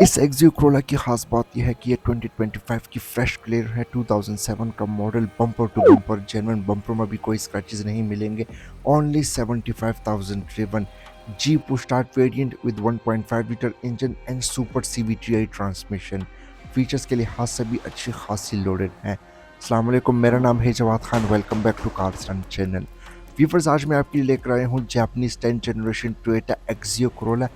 इस एक्सियो कोरोला की खास बात यह है कि ये 2025 की फ्रेश क्लियर है। 2007 का model, bumper to bumper genuine, bumper में भी कोई स्क्रैचेस नहीं मिलेंगे। Only 75,000 driven, G push start variant with 1.5 litre engine and super CVTi transmission. Features के लिहाज से भी अच्छी खासी लोडेड है। अस्सलाम वालेकुम, मेरा नाम है Jawad Khan. Welcome back to cars and channel. Viewers, आज मैं आपके लिए लेकर आया हूँ Japanese 10th generation Toyota Axio Corolla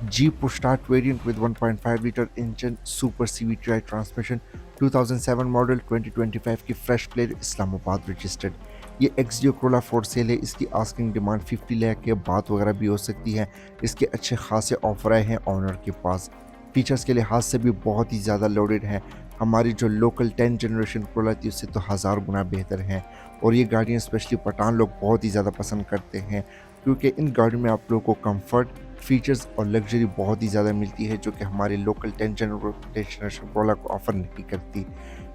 G push start variant with 1.5 liter engine, super CVTi transmission, 2007 model, 2025 की फ्रेश प्लेट, इस्लामाबाद रजिस्टर्ड। ये एक्सियो कोरोला फॉर सेल है। इसकी आस्किंग डिमांड 50 लाख के बात वगैरह भी हो सकती है। इसके अच्छे खासे ऑफर आए हैं ऑनर के पास। फीचर्स के लिहाज से भी बहुत ही ज़्यादा लोडेड है। हमारी जो लोकल 10 जनरेशन कोरोला थी उससे तो हज़ार गुना बेहतर है। और ये गाड़ियाँ स्पेशली पठान लोग बहुत ही ज़्यादा पसंद करते हैं, क्योंकि इन गाड़ियों में आप लोगों को कंफर्ट, फीचर्स और लग्जरी बहुत ही ज़्यादा मिलती है, जो कि हमारे लोकल 10 जनरेशन कोरोला को ऑफर नहीं करती।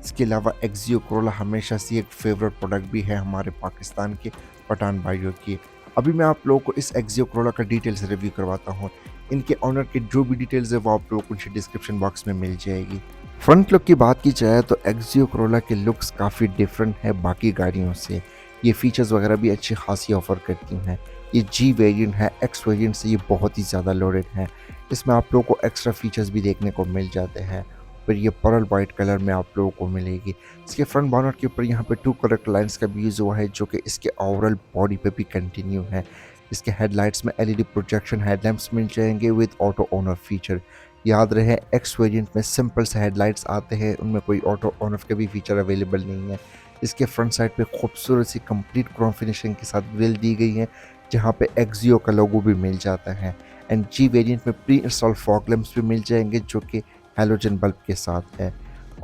इसके अलावा एक्सियो कोरोला हमेशा से एक फेवरेट प्रोडक्ट भी है हमारे पाकिस्तान के पठान भाइयों की। अभी मैं आप लोगों को इस एक्सियो कोरोला का डिटेल्स रिव्यू करवाता हूँ। इनके ऑनर के जो भी डिटेल्स है वो आप लोगों को नीचे डिस्क्रिप्शन बॉक्स में मिल जाएगी। फ्रंट लुक की बात की जाए तो एक्सियो कोरोला के लुक्स काफ़ी डिफरेंट है बाकी गाड़ियों से। ये फीचर्स वगैरह भी अच्छी खासी ऑफर करती हैं। ये जी वेरिएंट है, एक्स वेरिएंट से ये बहुत ही ज़्यादा लोडेड है। इसमें आप लोगों को एक्स्ट्रा फीचर्स भी देखने को मिल जाते हैं। फिर ये पर्ल वाइट कलर में आप लोगों को मिलेगी। इसके फ्रंट बॉनट के ऊपर यहाँ पे 2 करेक्ट लाइंस का भी यूज़ हुआ है, जो कि इसके ओवरऑल बॉडी पे भी कंटिन्यू है। इसके हेडलाइट्स में LED प्रोजेक्शन हेडलैम्प्स मिल जाएंगे विद ऑटो ऑनर फीचर। याद रहे, एक्स वेरिएंट में सिंपल से हेडलाइट्स आते हैं, उनमें कोई ऑटो ऑनर का भी फीचर अवेलेबल नहीं है। इसके फ्रंट साइड पे खूबसूरत सी कंप्लीट क्रोम फिनिशिंग के साथ ग्रिल दी गई है, जहाँ पे एक्सियो का लोगो भी मिल जाता है। एंड जी वेरिएंट में प्री इंस्टॉल फॉग लैंप्स भी मिल जाएंगे, जो कि हैलोजन बल्ब के साथ है।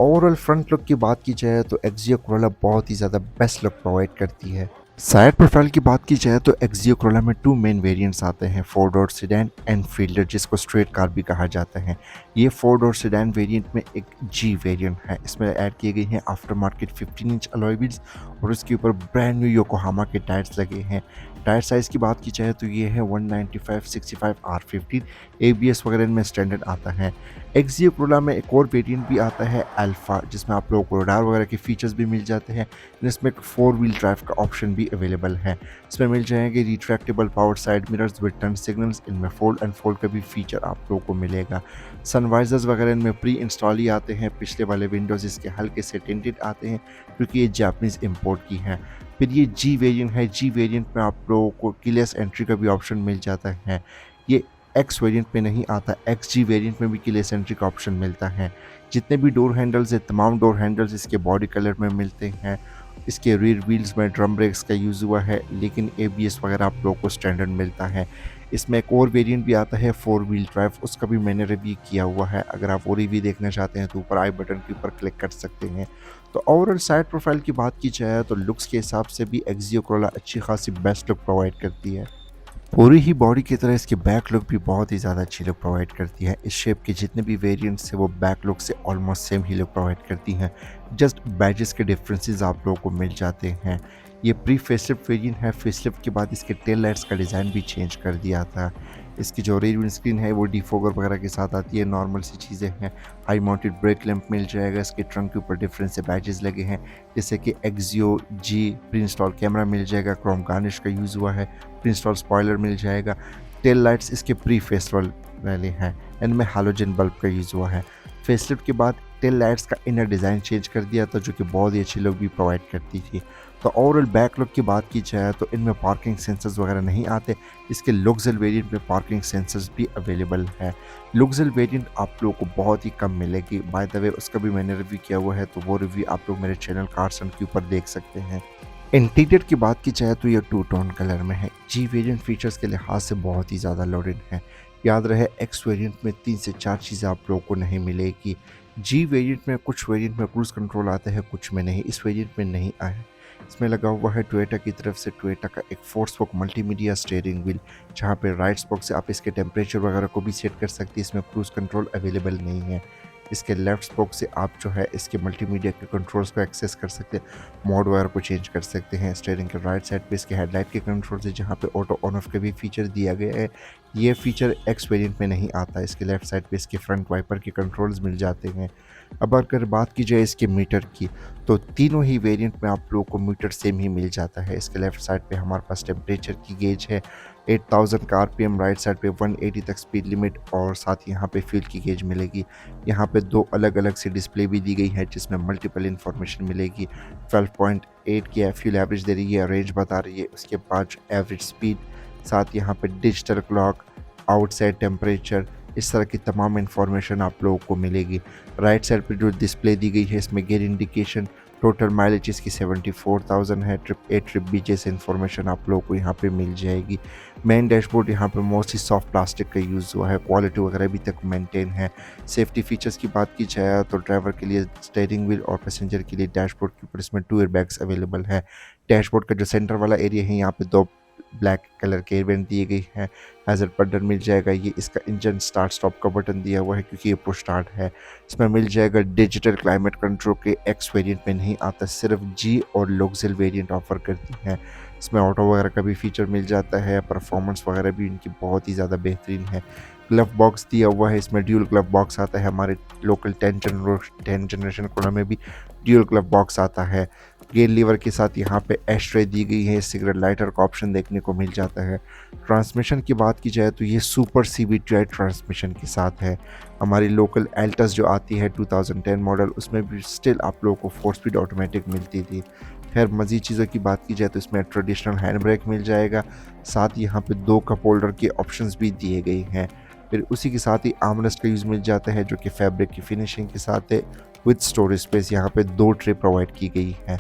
ओवरऑल फ्रंट लुक की बात की जाए तो एक्सियो कोरोला बहुत ही ज़्यादा बेस्ट लुक प्रोवाइड करती है। साइड प्रोफाइल की बात की जाए तो एक्सियो कोरोला में 2 मेन वेरिएंट्स आते हैं, 4 डोर सेडान एंड फील्डर, जिसको स्ट्रेट कार भी कहा जाता है। ये 4 डोर सेडान वेरिएंट में एक जी वेरिएंट है। इसमें ऐड किए गए हैं after market 15 inch alloy wheels और उसके ऊपर ब्रांड न्यू योकोहामा के टायर्स लगे हैं। टायर साइज़ की बात की जाए तो ये है 195/65 R15। ABS वगैरह इनमें स्टैंडर्ड आता है। एक्सियो कोरोला में एक और वेरिएंट भी आता है अल्फा, जिसमें आप लोगों को रडार वगैरह के फीचर्स भी मिल जाते हैं। इसमें एक 4 व्हील ड्राइव का ऑप्शन भी अवेलेबल है। इसमें मिल जाएंगे retractable power side mirrors with turn signals. इनमें फोल्ड एंड फोल्ड का भी फीचर आप लोगों को मिलेगा। सनवाइजर्स वगैरह इनमें प्री इंस्टॉल ही आते हैं। पिछले वाले विंडोज़ इसके हल्के से टिंटेड आते हैं, क्योंकि ये जापानीज इंपोर्ट की हैं। फिर ये जी वेरिएंट है। जी वेरिएंट में आप लोगों को कीलेस एंट्री का भी ऑप्शन मिल जाता है। ये एक्स वेरिएंट में नहीं आता। एक्स जी वेरिएंट में भी कीलेस एंट्री का ऑप्शन मिलता है। जितने भी डोर हैंडल्स है, तमाम डोर हैंडल्स इसके बॉडी कलर में मिलते हैं। इसके रियर व्हील्स में ड्रम ब्रेक्स का यूज़ हुआ है, लेकिन ABS वगैरह आप लोगों को स्टैंडर्ड मिलता है। इसमें एक और वेरिएंट भी आता है 4 व्हील ड्राइव, उसका भी मैंने रिव्यू किया हुआ है। अगर आप वो रिव्यू देखना चाहते हैं तो ऊपर आई बटन के ऊपर क्लिक कर सकते हैं। तो ओवरऑल साइड प्रोफाइल की बात की जाए तो लुक्स के हिसाब से भी एक्सियो कोरोला अच्छी खासी बेस्ट लुक प्रोवाइड करती है। पूरी ही बॉडी की तरह इसकी बैक लुक भी बहुत ही ज़्यादा अच्छी लुक प्रोवाइड करती है। इस शेप के जितने भी वेरिएंट्स हैं वो बैक लुक से ऑलमोस्ट सेम ही लुक प्रोवाइड करती हैं। जस्ट बैजेस के डिफरेंसेस आप लोगों को मिल जाते हैं। ये प्री फेसलिफ्ट वेरिएंट है। फेसलिफ्ट के बाद इसके टेल लाइट्स का डिज़ाइन भी चेंज कर दिया था। इसकी जो रेयर विंडस्क्रीन है वो डिफोगर वगैरह के साथ आती है, नॉर्मल सी चीज़ें हैं। हाई माउंटेड ब्रेक लैंप मिल जाएगा। इसके ट्रंक के ऊपर डिफरेंट से बैजेस लगे हैं, जैसे कि एक्सियो जी प्री इंस्टॉल कैमरा मिल जाएगा, क्रोम गार्निश का यूज़ हुआ है, प्री इंस्टॉल स्पॉयलर मिल जाएगा। टेल लाइट्स इसके प्री फेस्टिवल वाले हैं, इनमें हैलोजन बल्ब का यूज़ हुआ है। फेसलिफ्ट के बाद टेल लाइट्स का इनर डिज़ाइन चेंज कर दिया था, जो कि बहुत ही अच्छी लुक भी प्रोवाइड करती थी। तो ओवरऑल बैक लुक की बात की जाए तो इनमें पार्किंग सेंसर्स वगैरह नहीं आते। इसके लुक्सल वेरिएंट में पार्किंग सेंसर्स भी अवेलेबल है। लुक्सल वेरिएंट आप लोगों को बहुत ही कम मिलेगी। बाय द वे उसका भी मैंने रिव्यू किया हुआ है, तो वो रिव्यू आप लोग मेरे चैनल कार्स एंड के ऊपर देख सकते हैं। इंटीरियर की बात की जाए तो ये 2 टोन कलर में है। जी वेरिएंट फीचर्स के लिहाज से बहुत ही ज़्यादा लोडेड है। याद रहे, एक्स वेरिएंट में 3 से 4 चीज़ें आप लोगों को नहीं मिलेगी। जी वेरिएंट में कुछ वेरिएंट में क्रूज कंट्रोल आता है, कुछ में नहीं। इस वेरिएंट में नहीं आया। इसमें लगा हुआ है टोयोटा की तरफ से टोयोटा का एक 4 स्पोक मल्टीमीडिया स्टीयरिंग व्हील, जहाँ पे राइट स्पोक से आप इसके टेम्परेचर वगैरह को भी सेट कर सकते हैं। इसमें क्रूज कंट्रोल अवेलेबल नहीं है। इसके लेफ्ट स्पोक से आप जो है इसके मल्टीमीडिया के कंट्रोल्स को एक्सेस कर सकते हैं, मोड वगैरह को चेंज कर सकते हैं। स्टीयरिंग के राइट साइड पे इसके हेडलाइट के कंट्रोल्स है जहाँ पे ऑटो ऑन ऑफ का भी फीचर दिया गया है। ये फीचर एक्स वेरिएंट में नहीं आता। इसके लेफ्ट साइड पे इसके फ्रंट वाइपर के कंट्रोल्स मिल जाते हैं। अब अगर बात की जाए इसके मीटर की, तो तीनों ही वेरिएंट में आप लोगों को मीटर सेम ही मिल जाता है। इसके लेफ्ट साइड पे हमारे पास टेम्परेचर की गेज है, 8000 का आरपीएम, राइट साइड पे 180 तक स्पीड लिमिट, और साथ ही यहाँ पे फ्यूल की गेज मिलेगी। यहाँ पे दो अलग अलग सी डिस्प्ले भी दी गई है जिसमें मल्टीपल इन्फॉर्मेशन मिलेगी। 12.8 की फ्यूल एवरेज दे रही है, रेंज बता रही है, उसके बाद एवरेज स्पीड, साथ यहाँ पे डिजिटल क्लॉक, आउटसाइड टेम्परेचर, इस तरह की तमाम इन्फॉर्मेशन आप लोगों को मिलेगी। राइट साइड पे जो डिस्प्ले दी गई है इसमें गियर इंडिकेशन, टोटल माइलेज इसकी 74,000 है, ट्रिप बी जैसे इन्फॉर्मेशन आप लोगों को यहाँ पे मिल जाएगी। मेन डैशबोर्ड यहाँ पे मोस्टली सॉफ्ट प्लास्टिक का यूज़ हुआ है, क्वालिटी वगैरह अभी तक मेंटेन है। सेफ्टी फीचर्स की बात की जाए तो ड्राइवर के लिए स्टीयरिंग व्हील और पैसेंजर के लिए डैशबोर्ड के ऊपर इसमें 2 एयरबैग्स अवेलेबल है। डैशबोर्ड का जो सेंटर वाला एरिया है यहाँ पे 2 ब्लैक कलर के एयरवेंट दिए गए हैं। हैज़र्ड बटन मिल जाएगा, ये इसका इंजन स्टार्ट स्टॉप का बटन दिया हुआ है क्योंकि ये पुश स्टार्ट है। इसमें मिल जाएगा डिजिटल क्लाइमेट कंट्रोल के एक्स वेरिएंट में नहीं आता, सिर्फ जी और लग्जरी वेरिएंट ऑफर करती हैं। इसमें ऑटो वगैरह का भी फीचर मिल जाता है, परफॉर्मेंस वगैरह भी इनकी बहुत ही ज़्यादा बेहतरीन है। ग्लव बॉक्स दिया हुआ है, इसमें ड्यूल ग्लव बॉक्स आता है। हमारे लोकल 10 जनरेशन कोना में भी ड्यूल ग्लव बॉक्स आता है। गेयर लीवर के साथ यहाँ पे एशट्रे दी गई है, सिगरेट लाइटर का ऑप्शन देखने को मिल जाता है। ट्रांसमिशन की बात की जाए तो ये सुपर CVTi ट्रांसमिशन के साथ है। हमारी लोकल एल्टस जो आती है 2010 मॉडल, उसमें भी स्टिल आप लोगों को 4 स्पीड ऑटोमेटिक मिलती थी। खैर मज़ीद चीज़ों की बात की जाए तो इसमें ट्रेडिशनल हैंड ब्रेक मिल जाएगा, साथ ही यहाँ पे 2 कप होल्डर के ऑप्शंस भी दिए गए हैं। फिर उसी के साथ ही आर्मरेस्ट का यूज़ मिल जाता है जो कि फैब्रिक की फिनिशिंग के साथ है, विद स्टोरेज स्पेस। यहाँ पे 2 ट्रे प्रोवाइड की गई है।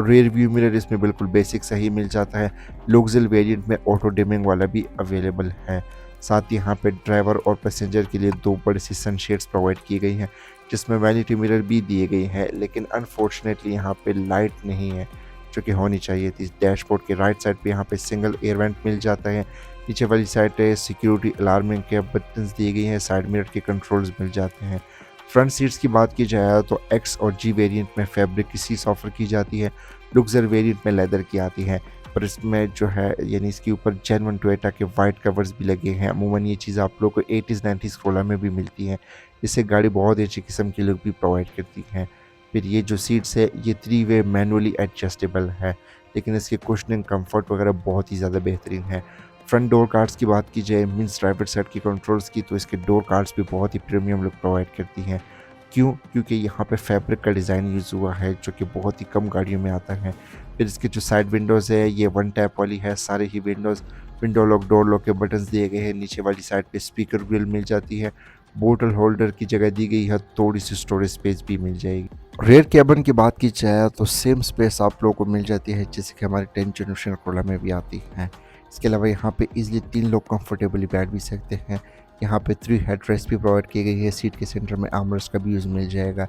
रेयर व्यू मिरर इसमें बिल्कुल बेसिक सही मिल जाता है। लग्जरी वेरिएंट में ऑटो डिमिंग वाला भी अवेलेबल है। साथ ही यहाँ पे ड्राइवर और पैसेंजर के लिए 2 बड़ी सी सनशेड्स प्रोवाइड की गई हैं जिसमें वैनिटी मिरर भी दिए गए हैं, लेकिन अनफॉर्चुनेटली यहाँ पे लाइट नहीं है जो कि होनी चाहिए थी। डैशबोर्ड के राइट साइड पे यहाँ पे सिंगल एयर वेंट मिल जाता है। नीचे वाली साइड पे सिक्योरिटी अलार्मिंग के बटन्स दिए गए हैं, साइड मिरर के कंट्रोल्स मिल जाते हैं। फ्रंट सीट्स की बात की जाए तो एक्स और जी वेरिएंट में फैब्रिक की सीट्स ऑफर की जाती है, लग्जरी वेरिएंट में लेदर की आती है, पर इसमें जो है यानी इसके ऊपर जेन्युइन टोयोटा के वाइट कवर्स भी लगे हैं। अमूमन ये चीज़ आप लोग को 80s 90s कोला में भी मिलती है, इससे गाड़ी बहुत ही अच्छी किस्म की लुक भी प्रोवाइड करती है। फिर ये जो सीट्स है ये 3 वे मैनुअली एडजस्टेबल है, लेकिन इसके कुशनिंग कंफर्ट वगैरह बहुत ही ज़्यादा बेहतरीन है। फ्रंट डोर कार्ड्स की बात की जाए मीन्स ड्राइवर साइड की कंट्रोल्स की, तो इसके डोर कार्ड्स भी बहुत ही प्रीमियम लुक प्रोवाइड करती हैं। क्यों? क्योंकि यहाँ पे फैब्रिक का डिज़ाइन यूज़ हुआ है जो कि बहुत ही कम गाड़ियों में आता है। फिर इसके जो साइड विंडोज़ है ये 1 टैप वाली है, सारे ही windows, window lock door lock के बटन्स दिए गए हैं। नीचे वाली साइड पे स्पीकर ग्रिल मिल जाती है, बोतल होल्डर की जगह दी गई है, थोड़ी सी स्टोरेज स्पेस भी मिल जाएगी। रेयर कैबिन की बात की जाए तो सेम स्पेस आप लोगों को मिल जाती है जैसे कि हमारे 10 जनरेशन कोला में भी आती है। इसके अलावा यहाँ पे इजीली 3 लोग कंफर्टेबली बैठ भी सकते हैं। यहाँ पे 3 हेडरेस्ट भी प्रोवाइड की गई है, सीट के सेंटर में आर्मरेस्ट का भी यूज़ मिल जाएगा।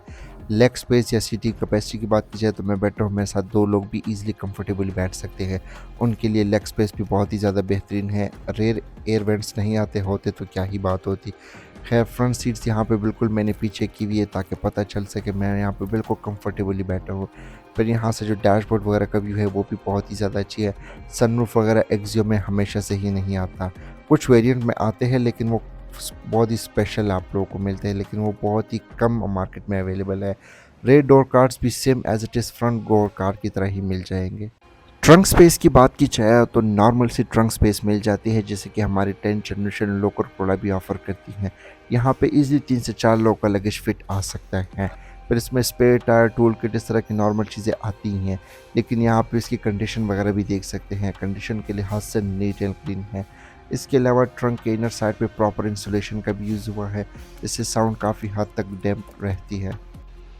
लेग स्पेस या सीटिंग कैपेसिटी की बात की जाए तो मैं बैठा हूँ, मेरे साथ 2 लोग भी इजीली कंफर्टेबली बैठ सकते हैं, उनके लिए लेग स्पेस भी बहुत ही ज़्यादा बेहतरीन है। रेयर एयर वेंट्स नहीं आते होते तो क्या ही बात होती। खैर फ्रंट सीट्स यहाँ पे बिल्कुल मैंने पीछे की हुई है ताकि पता चल सके मैं यहाँ पे बिल्कुल कंफर्टेबली बैठा हूँ। फिर यहाँ से जो डैशबोर्ड वगैरह का व्यू है वो भी बहुत ही ज़्यादा अच्छी है। सनरूफ वगैरह एक्सियो में हमेशा से ही नहीं आता, कुछ वेरिएंट में आते हैं लेकिन वो बहुत ही स्पेशल आप लोगों को मिलते हैं, लेकिन वो बहुत ही कम मार्केट में अवेलेबल है। रेयर डोर कार्ड्स भी same as it is front door card की तरह ही मिल जाएंगे। ट्रंक स्पेस की बात की जाए तो नॉर्मल सी ट्रंक स्पेस मिल जाती है जैसे कि हमारी 10 जनरेशन लोकल कोला भी ऑफर करती हैं। यहाँ पे इजीली 3 से 4 लोग का लगेज फिट आ सकता है। फिर इसमें स्पेयर टायर, टूल किट, इस तरह की नॉर्मल चीज़ें आती हैं, लेकिन यहाँ पे इसकी कंडीशन वगैरह भी देख सकते हैं, कंडीशन के लिहाज से नीट एंड क्लीन है। इसके अलावा ट्रंक के इनर साइड पे प्रॉपर इंसुलेशन का भी यूज़ हुआ है, इससे साउंड काफ़ी हद तक डैम्प रहती है।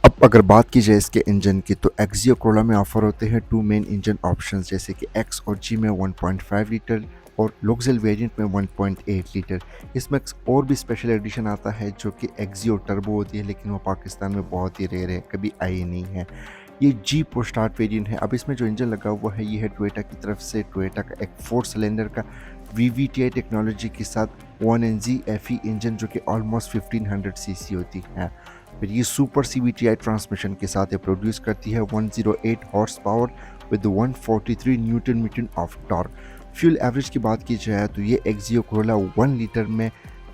अब अगर बात की जाए इसके इंजन की तो एक्सियो कोला में ऑफर होते हैं 2 मेन इंजन ऑप्शंस जैसे कि एक्स और जी में 1.5 लीटर और लग्जरी वेरिएंट में 1.8 लीटर। इसमें और भी स्पेशल एडिशन आता है जो कि एक्सियो टर्बो होती है, लेकिन वो पाकिस्तान में बहुत ही रेयर है, कभी आई नहीं है। ये जी पुश स्टार्ट वेरिएंट है। अब इसमें जो इंजन लगा हुआ है ये है टोयोटा की तरफ से, टोयोटा का एक 4 सिलेंडर का VVTi टेक्नोलॉजी के साथ 1NZ FE इंजन जो कि ऑलमोस्ट 1500 सीसी होती है। फिर ये सुपर CVTi ट्रांसमिशन के साथ ये प्रोड्यूस करती है 108 horse power with 143 newton metre of torque. Fuel average की बात की जाए तो ये एक्सियो कोरोला 1 लीटर में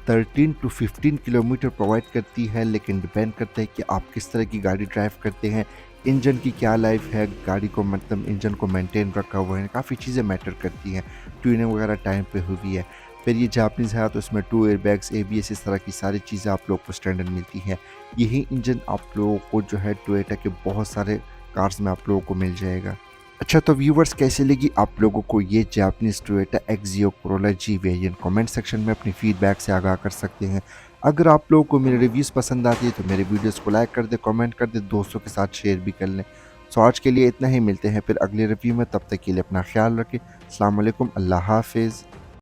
13 टू 15 किलोमीटर प्रोवाइड करती है, लेकिन डिपेंड करता है कि आप किस तरह की गाड़ी ड्राइव करते हैं, इंजन की क्या लाइफ है, गाड़ी को मतलब इंजन को मेंटेन रखा हुआ है, काफ़ी चीज़ें मैटर करती हैं। ट्यूनिंग वगैरह टाइम पे हुई है। फिर ये जापानीज़ है तो इसमें 2 एयरबैग्स, ABS, इस तरह की सारी चीज़ें आप लोग को स्टैंडर्ड मिलती हैं। यही इंजन आप लोगों को जो है टोयोटा के बहुत सारे कार्स में आप लोगों को मिल जाएगा। अच्छा तो व्यूवर्स, कैसे लगी आप लोगों को ये Japanese Toyota Axio Corolla G variant? Comment section में अपनी फीडबैक से आगाह कर सकते हैं। अगर आप लोगों को मेरे रिव्यूज़ पसंद आती है तो मेरे वीडियोस को लाइक कर दे, कमेंट कर दे, दोस्तों के साथ शेयर भी कर लें। सो आज के लिए इतना ही, मिलते हैं फिर अगले रिव्यू में, तब तक के लिए अपना ख्याल रखें। अस्सलाम वालेकुम, अल्लाह हाफिज़।